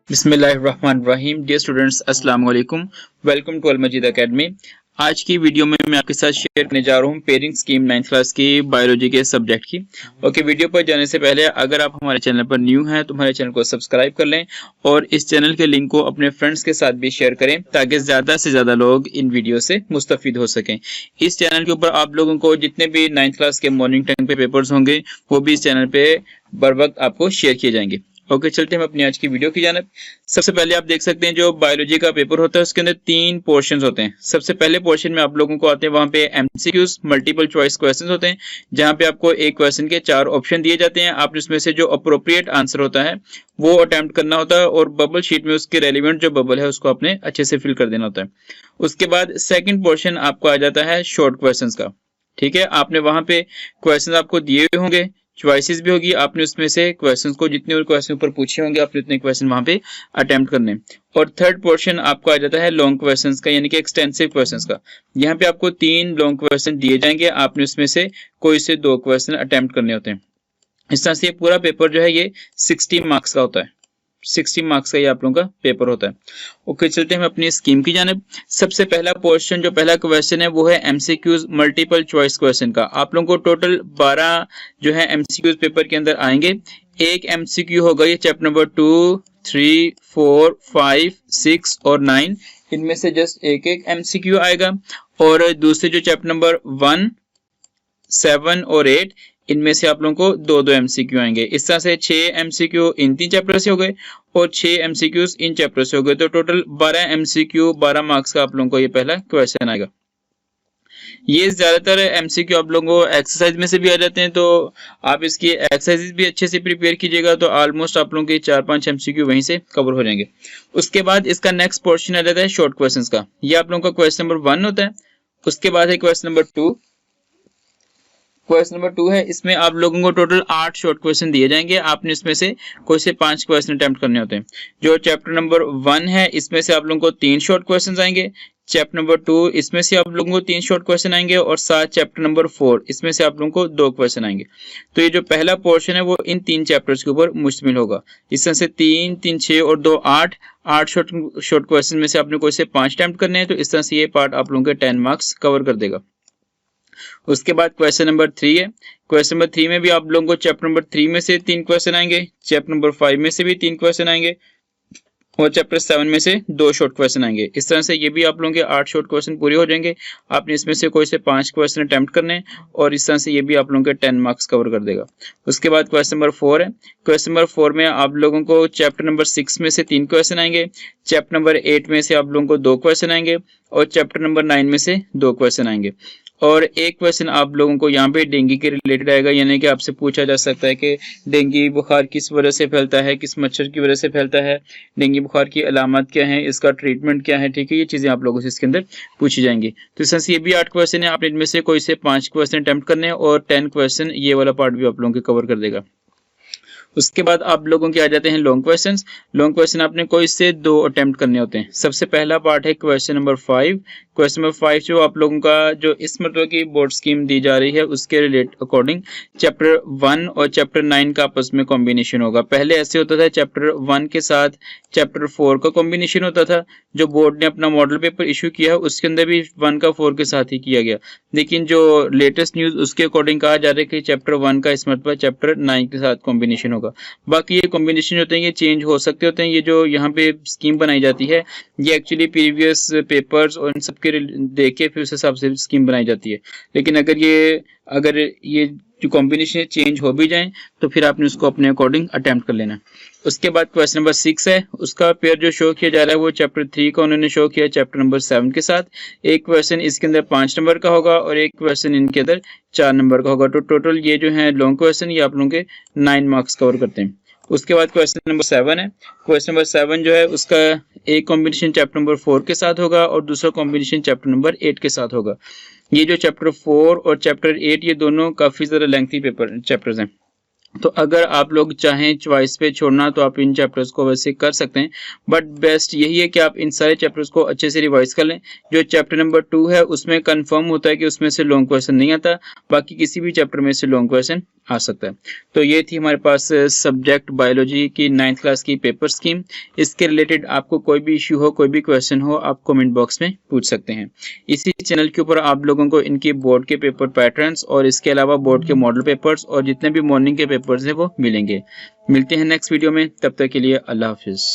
बिस्मिल्लाहिर्रहमानिर्रहीम। Dear students, अस्सलाम वालेकुम। Welcome to Al Majeed academy. आज की वीडियो में मैं आपके साथ शेयर करने जा रहा हूँ पेयरिंग स्कीम 9th क्लास की बायोलॉजी के सब्जेक्ट की। ओके, वीडियो पर जाने से पहले अगर आप हमारे चैनल पर न्यू हैं तो हमारे चैनल को सब्सक्राइब कर लें और इस चैनल के लिंक को अपने फ्रेंड्स के साथ भी शेयर करें ताकि ज़्यादा से ज़्यादा लोग इन वीडियो से मुस्तफ़ीद हो सकें। इस चैनल के ऊपर आप लोगों को जितने भी 9th क्लास के मॉर्निंग टाइम पे पेपर्स होंगे वो भी इस चैनल पे बर वक्त आपको शेयर किए जाएंगे। ओके, चलते हैं अपनी आज की वीडियो की जानिब। सबसे पहले आप देख सकते हैं जो बायोलॉजी का पेपर होता है उसके अंदर 3 पोर्शंस होते हैं। सबसे पहले पोर्शन में आप लोगों को आते हैं वहां पे एमसीक्यूज मल्टीपल चॉइस क्वेश्चंस होते हैं जहां पे आपको एक क्वेश्चन के 4 ऑप्शन दिए जाते हैं। आपने उसमें से जो अप्रोप्रिएट आंसर होता है वो अटेम्प्ट करना होता है और बबल शीट में उसके रेलिवेंट जो बबल है उसको आपने अच्छे से फिल कर देना होता है। उसके बाद सेकेंड पोर्शन आपको आ जाता है शॉर्ट क्वेश्चन का। ठीक है, आपने वहां पे क्वेश्चन आपको दिए हुए होंगे, चॉइसेस भी होगी, आपने उसमें से क्वेश्चंस को जितने क्वेश्चन ऊपर पूछे होंगे आपने उतने क्वेश्चन वहां पे अटेम्प्ट करने। और थर्ड पोर्शन आपको आ जाता है लॉन्ग क्वेश्चंस का, यानी कि एक्सटेंसिव क्वेश्चंस का। यहाँ पे आपको 3 लॉन्ग क्वेश्चन दिए जाएंगे, आपने उसमें से कोई से 2 क्वेश्चन अटेम्प्ट करने होते हैं। इस तरह से पूरा पेपर जो है ये 60 मार्क्स का होता है। 60 मार्क्स का ये आप लोगों का पेपर होता है। ओके, चलते हैं हम अपनी स्कीम की जानिब। सबसे पहला पोर्शन जो पहला क्वेश्चन है वो है एमसीक्यूज मल्टीपल चॉइस क्वेश्चन का। आप लोगों को टोटल 12 जो है एमसीक्यूज पेपर के अंदर आएंगे। एक एमसीक्यू होगा ये चैप्टर नंबर 2, 3, 4, 5, 6 और 9, इनमें से जस्ट एक एक एमसीक्यू आएगा। और दूसरे जो चैप्टर नंबर 1, 7 और 8, इनमें से आप लोगों को 2-2 एमसीक्यू आएंगे। इस तरह से 6 एमसीक्यू इन 3 चैप्टर से हो गए और 6 एमसीक्यूज इन चैप्टर से हो गए, तो टोटल 12 एमसीक्यू 12 मार्क्स का आप लोगों को ये पहला क्वेश्चन आएगा। ये ज्यादातर एमसीक्यू आप लोगों को एक्सरसाइज में से भी आ जाते हैं, तो आप इसकी एक्सरसाइज भी अच्छे से प्रिपेयर कीजिएगा तो ऑलमोस्ट आप लोगों के 4-5 एमसीक्यू वहीं से कवर हो जाएंगे। उसके बाद इसका नेक्स्ट पोर्शन आ जाता है शॉर्ट क्वेश्चंस का। ये आप लोगों का क्वेश्चन नंबर 1 होता है। उसके बाद है क्वेश्चन नंबर 2। क्वेश्चन नंबर 2 है, इसमें आप लोगों को टोटल 8 शॉर्ट क्वेश्चन दिए जाएंगे, आपने इसमें से कोई से 5 क्वेश्चन अटेम्प्ट करने होते हैं। जो चैप्टर नंबर 1 है इसमें से आप लोगों को 3 शॉर्ट क्वेश्चन आएंगे। चैप्टर नंबर 2 इसमें से आप लोगों को 3 शॉर्ट क्वेश्चन आएंगे और साथ चैप्टर नंबर 4 इसमें से आप लोगों को 2 क्वेश्चन आएंगे। तो ये जो पहला पोर्शन है वो इन 3 चैप्टर्स के ऊपर मुश्तमिल होगा। इस तरह से 3, 3, 6 और 2, 8 शॉर्ट क्वेश्चन में से आपने कोई से 5 अटेम्प्ट करने हैं, तो इस तरह से ये पार्ट आप लोगों के 10 मार्क्स कवर कर देगा। उसके बाद क्वेश्चन नंबर 3 है। क्वेश्चन नंबर 3 में भी आप लोगों को चैप्टर नंबर 3 में से 3 क्वेश्चन आएंगे, चैप्टर नंबर 5 में से भी 3 क्वेश्चन आएंगे और चैप्टर 7 में से 2 शॉर्ट क्वेश्चन आएंगे। इस तरह से ये भी आप लोगों के 8 शॉर्ट क्वेश्चन पूरे हो जाएंगे। आपने इसमें से कोई से 5 क्वेश्चन अटेम्प्ट करने और इस तरह से ये भी आप लोगों के 10 मार्क्स कवर कर देगा। उसके बाद क्वेश्चन नंबर 4 है। क्वेश्चन नंबर 4 में आप लोगों को चैप्टर नंबर 6 में से 3 क्वेश्चन आएंगे, चैप्टर नंबर 8 में से आप लोगों को 2 क्वेश्चन आएंगे और चैप्टर नंबर 9 में से 2 क्वेश्चन आएंगे। और एक क्वेश्चन आप लोगों को यहाँ पे डेंगू के रिलेटेड आएगा, यानी कि आपसे पूछा जा सकता है कि डेंगू बुखार किस वजह से फैलता है, किस मच्छर की वजह से फैलता है, डेंगू बुखार की अलामत क्या है, इसका ट्रीटमेंट क्या है। ठीक है, ये चीजें आप लोगों से इसके अंदर पूछी जाएंगी। तो इस तरह से ये भी 8 क्वेश्चन है, आपने इनमें से कोई से 5 क्वेश्चन अटेम्प्ट करने और 10 क्वेश्चन ये वाला पार्ट भी आप लोगों के कवर कर देगा। उसके बाद आप लोगों के आ जाते हैं लॉन्ग क्वेश्चंस। लॉन्ग क्वेश्चन आपने कोई से 2 अटेम्प्ट करने होते हैं। सबसे पहला पार्ट है क्वेश्चन नंबर 5। क्वेश्चन नंबर 5 जो आप लोगों का जो इस मतलब की बोर्ड स्कीम दी जा रही है उसके रिलेट अकॉर्डिंग चैप्टर 1 और चैप्टर 9 का आपस में कॉम्बिनेशन होगा। पहले ऐसे होता था चैप्टर 1 के साथ चैप्टर 4 का कॉम्बिनेशन होता था। जो बोर्ड ने अपना मॉडल पेपर इशू किया है उसके अंदर भी 1 का 4 के साथ ही किया गया, लेकिन जो लेटेस्ट न्यूज उसके अकॉर्डिंग कहा जा रहा है कि चैप्टर 1 का इस मतलब चैप्टर 9 के साथ कॉम्बिनेशन होगा। बाकी ये कॉम्बिनेशन होते हैं ये चेंज हो सकते होते हैं। ये जो यहाँ पे स्कीम बनाई जाती है ये एक्चुअली प्रीवियस पेपर्स और इन सब के देख के फिर उस हिसाब से स्कीम बनाई जाती है। लेकिन अगर ये जो कॉम्बिनेशन चेंज हो भी जाए तो फिर आपने उसको अपने अकॉर्डिंग अटेम्प्ट कर लेना। उसके बाद क्वेश्चन नंबर 6 है, उसका पेयर जो शो किया जा रहा है वो चैप्टर 3 का उन्होंने शो किया चैप्टर नंबर 7 के साथ। एक क्वेश्चन इसके अंदर 5 नंबर का होगा और एक क्वेश्चन इनके अंदर 4 नंबर का होगा। तो टोटल ये जो है लॉन्ग क्वेश्चन ये आप लोगों के 9 मार्क्स कवर करते हैं। उसके बाद क्वेश्चन नंबर 7 है। क्वेश्चन नंबर 7 जो है उसका एक कॉम्बिनेशन चैप्टर नंबर 4 के साथ होगा और दूसरा कॉम्बिनेशन चैप्टर नंबर 8 के साथ होगा। ये जो चैप्टर 4 और चैप्टर 8 ये दोनों काफी ज्यादा लेंथी पेपर चैप्टर्स हैं, तो अगर आप लोग चाहें चॉइस पे छोड़ना तो आप इन चैप्टर्स को वैसे कर सकते हैं, बट बेस्ट यही है कि आप इन सारे चैप्टर्स को अच्छे से रिवाइज कर लें। जो चैप्टर नंबर 2 है उसमें कंफर्म होता है कि उसमें से लॉन्ग क्वेश्चन नहीं आता, बाकी किसी भी चैप्टर में से लॉन्ग क्वेश्चन आ सकता है। तो ये थी हमारे पास सब्जेक्ट बायोलॉजी की 9th क्लास की पेपर स्कीम। इसके रिलेटेड आपको कोई भी इश्यू हो, कोई भी क्वेश्चन हो, आप कमेंट बॉक्स में पूछ सकते हैं। इसी चैनल के ऊपर आप लोगों को इनके बोर्ड के पेपर पैटर्न्स और इसके अलावा बोर्ड के मॉडल पेपर्स और जितने भी मॉर्निंग के पेपर्स हैं वो मिलेंगे। मिलते हैं नेक्स्ट वीडियो में, तब तक के लिए अल्लाह हाफिज़।